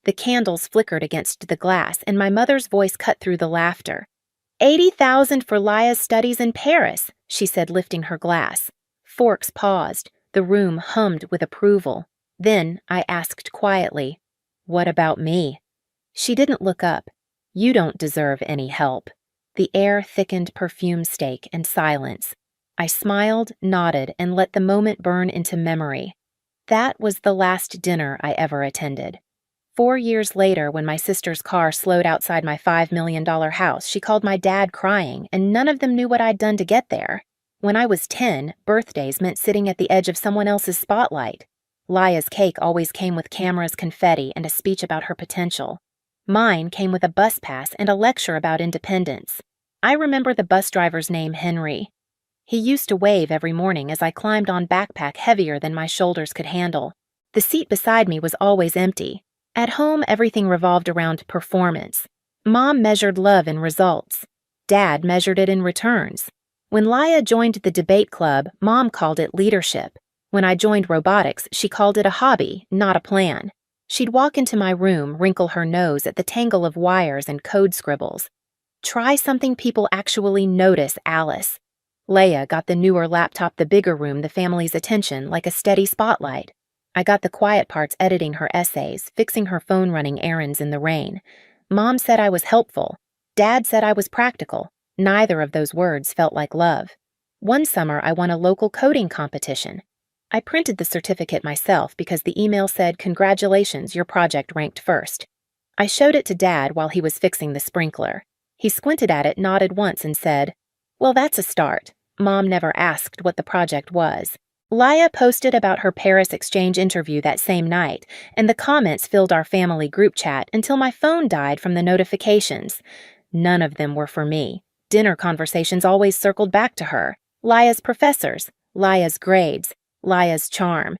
The candles flickered against the glass, and my mother's voice cut through the laughter. 80,000 for Laya's studies in Paris, she said, lifting her glass. Forks paused. The room hummed with approval. Then I asked quietly, "What about me?" She didn't look up. "You don't deserve any help." The air thickened perfume steak and silence. I smiled, nodded, and let the moment burn into memory. That was the last dinner I ever attended. 4 years later, when my sister's car slowed outside my $5 million house, she called my dad crying, and none of them knew what I'd done to get there. When I was 10, birthdays meant sitting at the edge of someone else's spotlight. Laya's cake always came with cameras, confetti, and a speech about her potential. Mine came with a bus pass and a lecture about independence. I remember the bus driver's name, Henry. He used to wave every morning as I climbed on backpack heavier than my shoulders could handle. The seat beside me was always empty. At home, everything revolved around performance. Mom measured love in results. Dad measured it in returns. When Laya joined the debate club, Mom called it leadership. When I joined robotics, she called it a hobby, not a plan. She'd walk into my room, wrinkle her nose at the tangle of wires and code scribbles. "Try something people actually notice, Alice." Leia got the newer laptop, the bigger room, the family's attention, like a steady spotlight. I got the quiet parts, editing her essays, fixing her phone, running errands in the rain. Mom said I was helpful. Dad said I was practical. Neither of those words felt like love. One summer, I won a local coding competition. I printed the certificate myself because the email said, "Congratulations, your project ranked first." I showed it to Dad while he was fixing the sprinkler. He squinted at it, nodded once, and said, "Well, that's a start." Mom never asked what the project was. Laya posted about her Paris exchange interview that same night, and the comments filled our family group chat until my phone died from the notifications. None of them were for me. Dinner conversations always circled back to her. Laya's professors, Laya's grades, Laya's charm.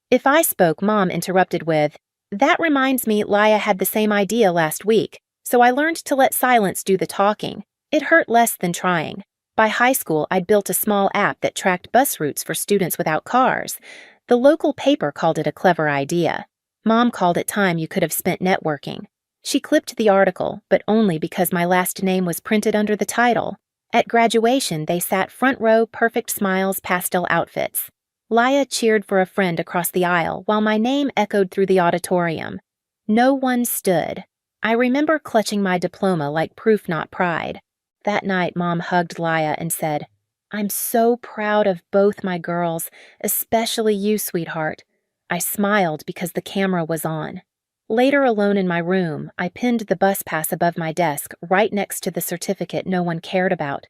If I spoke, Mom interrupted with, "That reminds me, Laya had the same idea last week, so I learned to let silence do the talking. It hurt less than trying." By high school, I'd built a small app that tracked bus routes for students without cars. The local paper called it a clever idea. Mom called it time you could have spent networking. She clipped the article, but only because my last name was printed under the title. At graduation, they sat front row, perfect smiles, pastel outfits. Laya cheered for a friend across the aisle while my name echoed through the auditorium. No one stood. I remember clutching my diploma like proof, not pride. That night, Mom hugged Laya and said, "I'm so proud of both my girls, especially you, sweetheart." I smiled because the camera was on. Later, alone in my room, I pinned the bus pass above my desk, right next to the certificate no one cared about.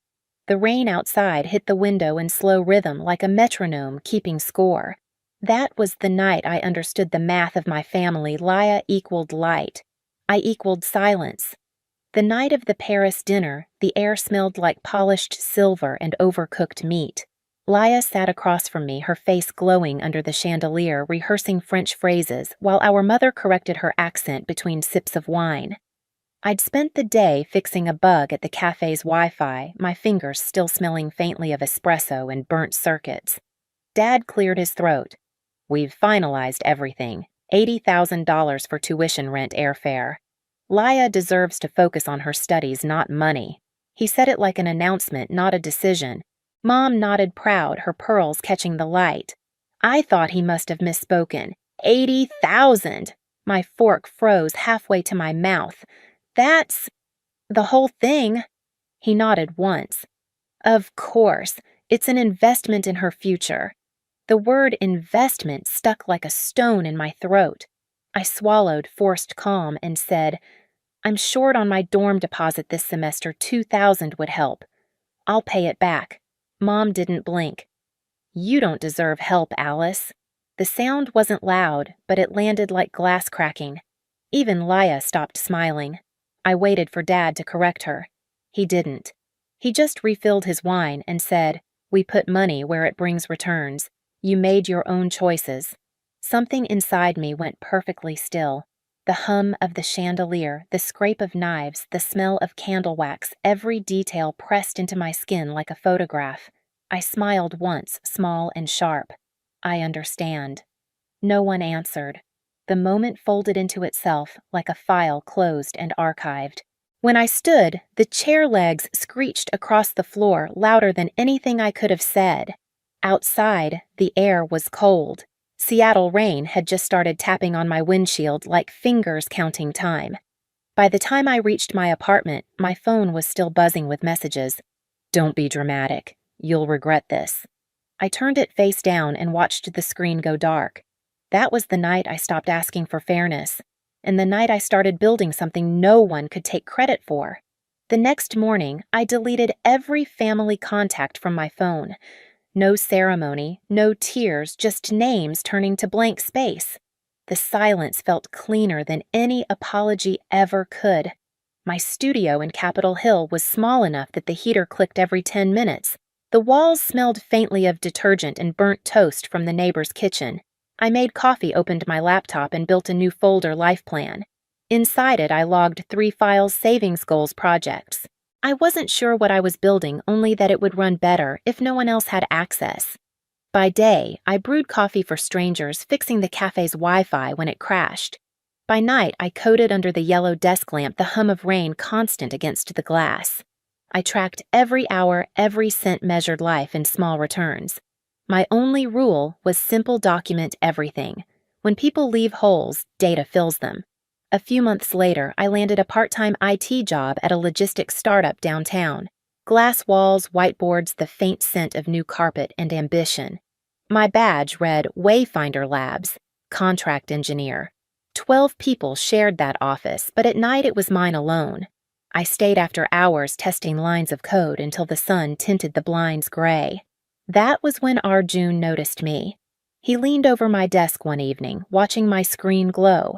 The rain outside hit the window in slow rhythm like a metronome keeping score. That was the night I understood the math of my family. Laya equaled light. I equaled silence. The night of the Paris dinner, the air smelled like polished silver and overcooked meat. Laya sat across from me, her face glowing under the chandelier, rehearsing French phrases, while our mother corrected her accent between sips of wine. I'd spent the day fixing a bug at the cafe's Wi-Fi, my fingers still smelling faintly of espresso and burnt circuits. Dad cleared his throat. "We've finalized everything. $80,000 for tuition, rent, airfare. Laya deserves to focus on her studies, not money." He said it like an announcement, not a decision. Mom nodded proud, her pearls catching the light. I thought he must have misspoken. 80,000! My fork froze halfway to my mouth. "That's the whole thing." He nodded once. "Of course, it's an investment in her future." The word investment stuck like a stone in my throat. I swallowed, forced calm, and said, "I'm short on my dorm deposit this semester. 2,000 would help. I'll pay it back." Mom didn't blink. "You don't deserve help, Alice." The sound wasn't loud, but it landed like glass cracking. Even Laya stopped smiling. I waited for Dad to correct her. He didn't. He just refilled his wine and said, "We put money where it brings returns. You made your own choices." Something inside me went perfectly still. The hum of the chandelier, the scrape of knives, the smell of candle wax, every detail pressed into my skin like a photograph. I smiled once, small and sharp. "I understand." No one answered. the moment folded into itself like a file closed and archived. When I stood, the chair legs screeched across the floor louder than anything I could have said. Outside, the air was cold. Seattle rain had just started tapping on my windshield like fingers counting time. By the time I reached my apartment, my phone was still buzzing with messages. "Don't be dramatic. You'll regret this." I turned it face down and watched the screen go dark. That was the night I stopped asking for fairness, and the night I started building something no one could take credit for. The next morning, I deleted every family contact from my phone. No ceremony, no tears, just names turning to blank space. The silence felt cleaner than any apology ever could. My studio in Capitol Hill was small enough that the heater clicked every 10 minutes. The walls smelled faintly of detergent and burnt toast from the neighbor's kitchen. I made coffee, opened my laptop, and built a new folder life plan. Inside it, I logged 3 files savings goals projects. I wasn't sure what I was building, only that it would run better if no one else had access. By day, I brewed coffee for strangers, fixing the cafe's Wi-Fi when it crashed. By night, I coded under the yellow desk lamp, the hum of rain constant against the glass. I tracked every hour, every cent, measured life in small returns. My only rule was simple: document everything. When people leave holes, data fills them. A few months later, I landed a part-time IT job at a logistics startup downtown. Glass walls, whiteboards, the faint scent of new carpet, and ambition. My badge read Wayfinder Labs, contract engineer. 12 people shared that office, but at night it was mine alone. I stayed after hours testing lines of code until the sun tinted the blinds gray. That was when Arjun noticed me. He leaned over my desk one evening, watching my screen glow.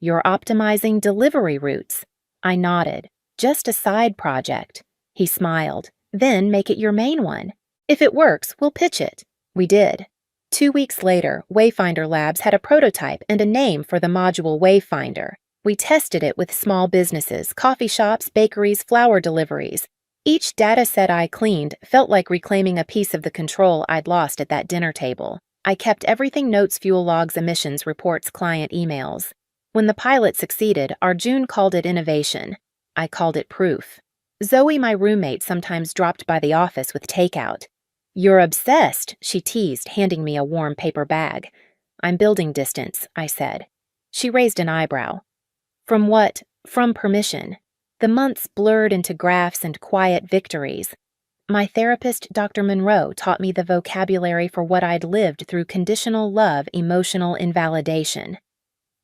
"You're optimizing delivery routes." I nodded. "Just a side project." He smiled. "Then make it your main one. If it works, we'll pitch it." We did. 2 weeks later, Wayfinder Labs had a prototype and a name for the module Wayfinder. We tested it with small businesses, coffee shops, bakeries, flower deliveries. Each data set I cleaned felt like reclaiming a piece of the control I'd lost at that dinner table. I kept everything: notes, fuel logs, emissions reports, client emails. When the pilot succeeded, Arjun called it innovation. I called it proof. Zoe, my roommate, sometimes dropped by the office with takeout. "You're obsessed," she teased, handing me a warm paper bag. "I'm building distance," I said. She raised an eyebrow. "From what?" "From permission." The months blurred into graphs and quiet victories. My therapist, Dr. Monroe, taught me the vocabulary for what I'd lived through: conditional love, emotional invalidation.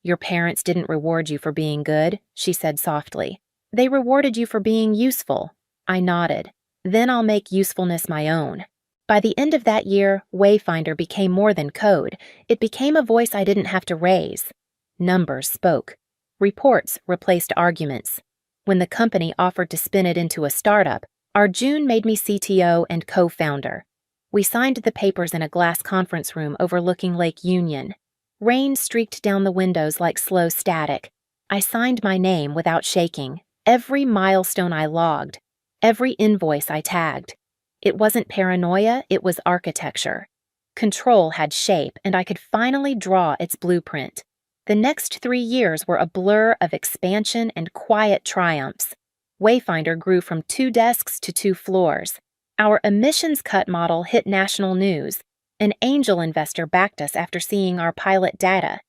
"Your parents didn't reward you for being good," she said softly. "They rewarded you for being useful." I nodded. "Then I'll make usefulness my own." By the end of that year, Wayfinder became more than code. It became a voice I didn't have to raise. Numbers spoke. Reports replaced arguments. When the company offered to spin it into a startup, Arjun made me CTO and co-founder. We signed the papers in a glass conference room overlooking Lake Union. Rain streaked down the windows like slow static. I signed my name without shaking. Every milestone I logged. Every invoice I tagged. It wasn't paranoia, it was architecture. Control had shape, and I could finally draw its blueprint. The next 3 years were a blur of expansion and quiet triumphs. Wayfinder grew from 2 desks to 2 floors. Our emissions cut model hit national news. An angel investor backed us after seeing our pilot data.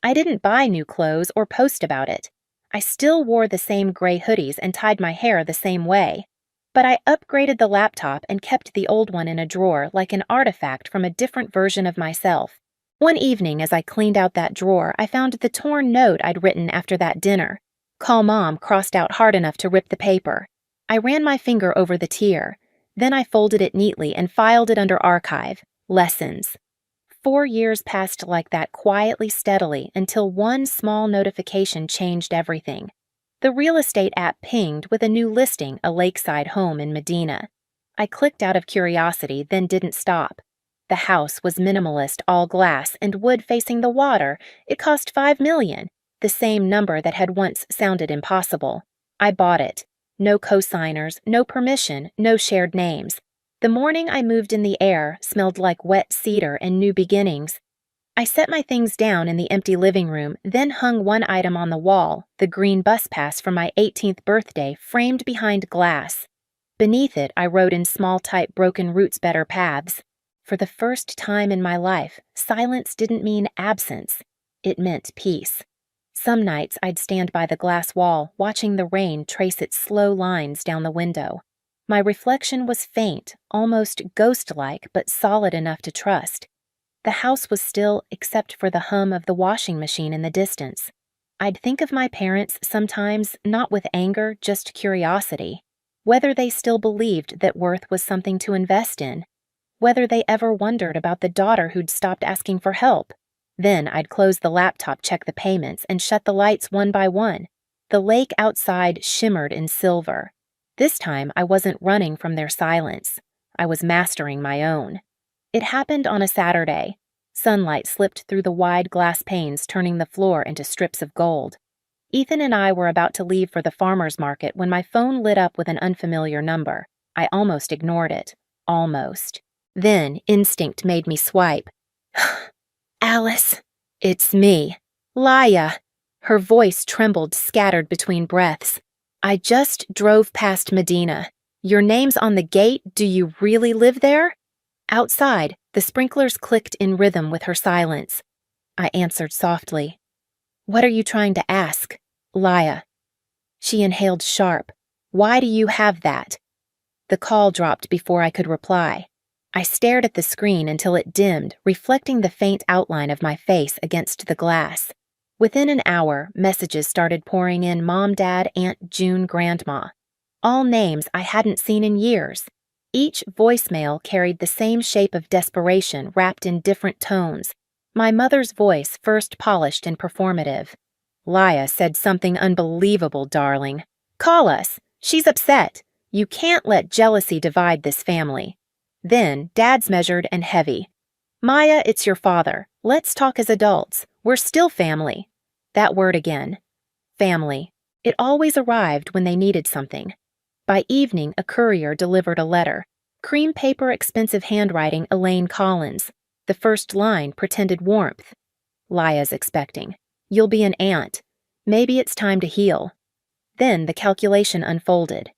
I didn't buy new clothes or post about it. I still wore the same gray hoodies and tied my hair the same way. But I upgraded the laptop and kept the old one in a drawer like an artifact from a different version of myself. One evening, as I cleaned out that drawer, I found the torn note I'd written after that dinner. "Call Mom," crossed out hard enough to rip the paper. I ran my finger over the tear. Then I folded it neatly and filed it under Archive. Lessons. 4 years passed like that, quietly, steadily, until one small notification changed everything. The real estate app pinged with a new listing: a lakeside home in Medina. I clicked out of curiosity, then didn't stop. The house was minimalist, all glass and wood facing the water. It cost $5 million, the same number that had once sounded impossible. I bought it. No co-signers, no permission, no shared names. The morning I moved in, the air smelled like wet cedar and new beginnings. I set my things down in the empty living room, then hung one item on the wall, the green bus pass from my 18th birthday, framed behind glass. Beneath it, I wrote in small type broken roots better paths. For the first time in my life, silence didn't mean absence. It meant peace. Some nights I'd stand by the glass wall, watching the rain trace its slow lines down the window. My reflection was faint, almost ghost-like, but solid enough to trust. The house was still, except for the hum of the washing machine in the distance. I'd think of my parents sometimes, not with anger, just curiosity. Whether they still believed that worth was something to invest in. Whether they ever wondered about the daughter who'd stopped asking for help. Then I'd close the laptop, check the payments, and shut the lights one by one. The lake outside shimmered in silver. This time I wasn't running from their silence. I was mastering my own. It happened on a Saturday. Sunlight slipped through the wide glass panes, turning the floor into strips of gold. Ethan and I were about to leave for the farmer's market when my phone lit up with an unfamiliar number. I almost ignored it. Almost. Then instinct made me swipe. Alice. It's me. Laya. Her voice trembled, scattered between breaths. I just drove past Medina. Your name's on the gate. Do you really live there? Outside, the sprinklers clicked in rhythm with her silence. I answered softly. What are you trying to ask? Laya. She inhaled sharp. Why do you have that? The call dropped before I could reply. I stared at the screen until it dimmed, reflecting the faint outline of my face against the glass. Within an hour, messages started pouring in: Mom, Dad, Aunt June, Grandma. All names I hadn't seen in years. Each voicemail carried the same shape of desperation wrapped in different tones. My mother's voice first polished and performative. Laya said something unbelievable, darling. Call us. She's upset. You can't let jealousy divide this family. Then, Dad's measured and heavy. Maya, it's your father. Let's talk as adults. We're still family. That word again. Family. It always arrived when they needed something. By evening, a courier delivered a letter. Cream paper, expensive handwriting, Elaine Collins. The first line pretended warmth. Laya's expecting. You'll be an aunt. Maybe it's time to heal. Then the calculation unfolded.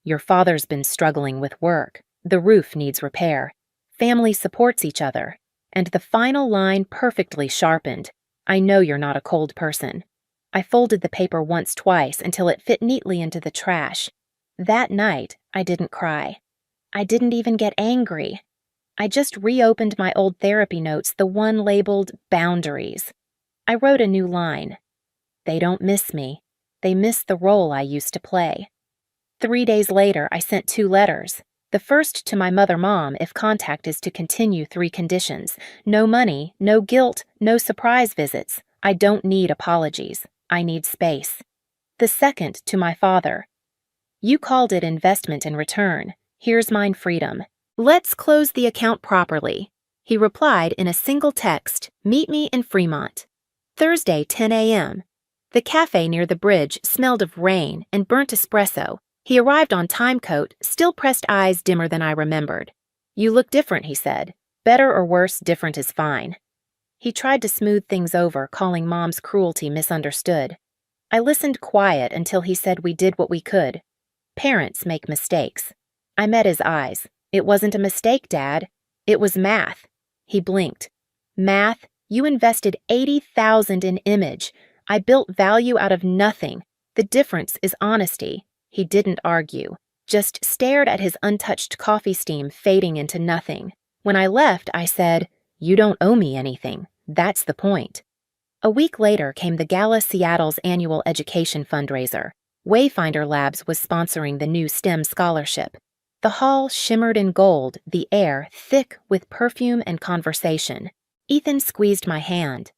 Your father's been struggling with work. The roof needs repair. Family supports each other. And the final line perfectly sharpened. I know you're not a cold person. I folded the paper once, twice, until it fit neatly into the trash. That night, I didn't cry. I didn't even get angry. I just reopened my old therapy notes, the one labeled Boundaries. I wrote a new line. They don't miss me. They miss the role I used to play. 3 days later, I sent 2 letters. The first to my mother-mom, if contact is to continue, 3 conditions. No money, no guilt, no surprise visits. I don't need apologies. I need space. The second to my father. You called it investment in return. Here's mine freedom. Let's close the account properly. He replied in a single text, meet me in Fremont. Thursday, 10 a.m. The cafe near the bridge smelled of rain and burnt espresso. He arrived on time coat, still pressed eyes dimmer than I remembered. You look different, he said. Better or worse, different is fine. He tried to smooth things over, calling Mom's cruelty misunderstood. I listened quiet until he said we did what we could. Parents make mistakes. I met his eyes. It wasn't a mistake, Dad. It was math. He blinked. Math? You invested $80,000 in image. I built value out of nothing. The difference is honesty. He didn't argue, just stared at his untouched coffee steam fading into nothing. When I left, I said, you don't owe me anything. That's the point. A week later came the Gala Seattle's annual education fundraiser. Wayfinder Labs was sponsoring the new STEM scholarship. The hall shimmered in gold, the air thick with perfume and conversation. Ethan squeezed my hand.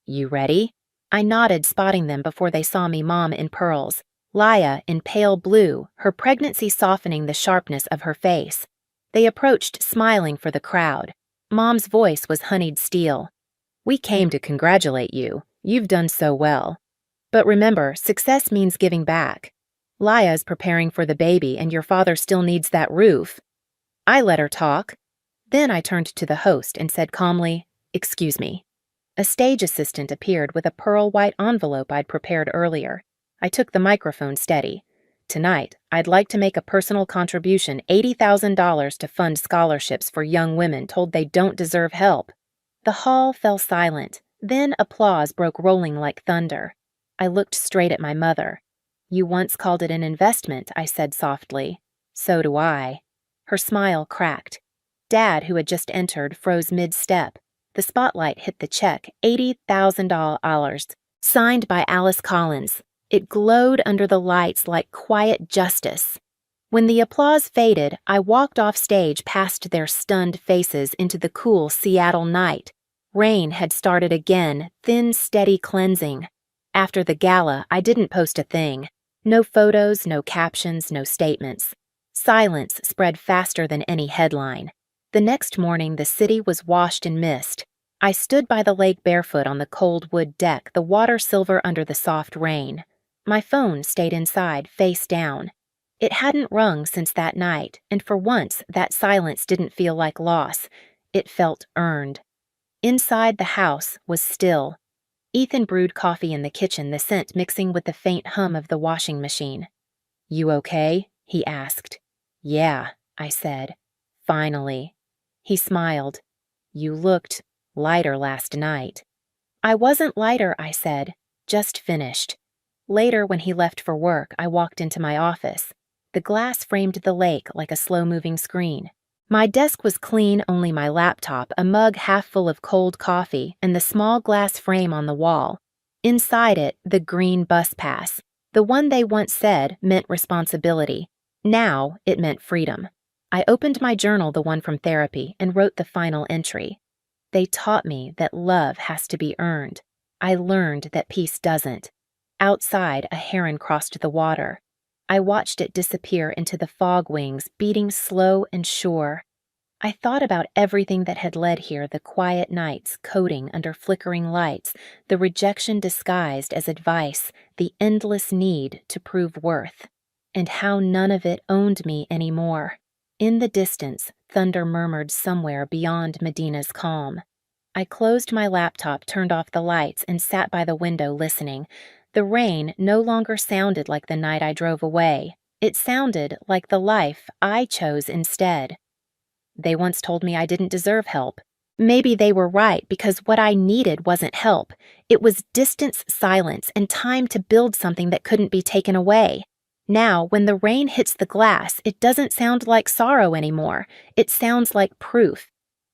You ready? I nodded, spotting them before they saw me, Mom in pearls. Laya in pale blue, her pregnancy softening the sharpness of her face. They approached, smiling for the crowd. Mom's voice was honeyed steel. We came to congratulate you. You've done so well. But remember, success means giving back. Laya's preparing for the baby, and your father still needs that roof. I let her talk. Then I turned to the host and said calmly, excuse me. A stage assistant appeared with a pearl white envelope I'd prepared earlier. I took the microphone steady. Tonight, I'd like to make a personal contribution, $80,000 to fund scholarships for young women told they don't deserve help. The hall fell silent. Then applause broke rolling like thunder. I looked straight at my mother. You once called it an investment, I said softly. So do I. Her smile cracked. Dad, who had just entered, froze mid-step. The spotlight hit the check, $80,000, signed by Alice Collins. It glowed under the lights like quiet justice. When the applause faded, I walked off stage past their stunned faces into the cool Seattle night. Rain had started again, thin, steady cleansing. After the gala, I didn't post a thing. No photos, no captions, no statements. Silence spread faster than any headline. The next morning, the city was washed in mist. I stood by the lake barefoot on the cold wood deck, the water silver under the soft rain. My phone stayed inside, face down. It hadn't rung since that night, and for once, that silence didn't feel like loss. It felt earned. Inside the house was still. Ethan brewed coffee in the kitchen, the scent mixing with the faint hum of the washing machine. You okay? He asked. Yeah, I said. Finally. He smiled. You looked lighter last night. I wasn't lighter, I said. Just finished. Later, when he left for work, I walked into my office. The glass framed the lake like a slow-moving screen. My desk was clean, only my laptop, a mug half full of cold coffee, and the small glass frame on the wall. Inside it, the green bus pass. The one they once said meant responsibility. Now, it meant freedom. I opened my journal, the one from therapy, and wrote the final entry. They taught me that love has to be earned. I learned that peace doesn't. Outside, a heron crossed the water. I watched it disappear into the fog wings, beating slow and sure. I thought about everything that had led here, the quiet nights, coding under flickering lights, the rejection disguised as advice, the endless need to prove worth, and how none of it owned me anymore. In the distance, thunder murmured somewhere beyond Medina's calm. I closed my laptop, turned off the lights, and sat by the window listening. The rain no longer sounded like the night I drove away. It sounded like the life I chose instead. They once told me I didn't deserve help. Maybe they were right, because what I needed wasn't help. It was distance, silence, and time to build something that couldn't be taken away. Now, when the rain hits the glass, it doesn't sound like sorrow anymore. It sounds like proof.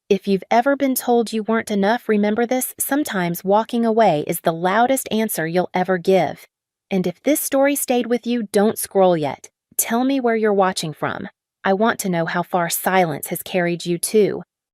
If you've ever been told you weren't enough, remember this: sometimes walking away is the loudest answer you'll ever give. And if this story stayed with you, don't scroll yet. Tell me where you're watching from. I want to know how far silence has carried you too.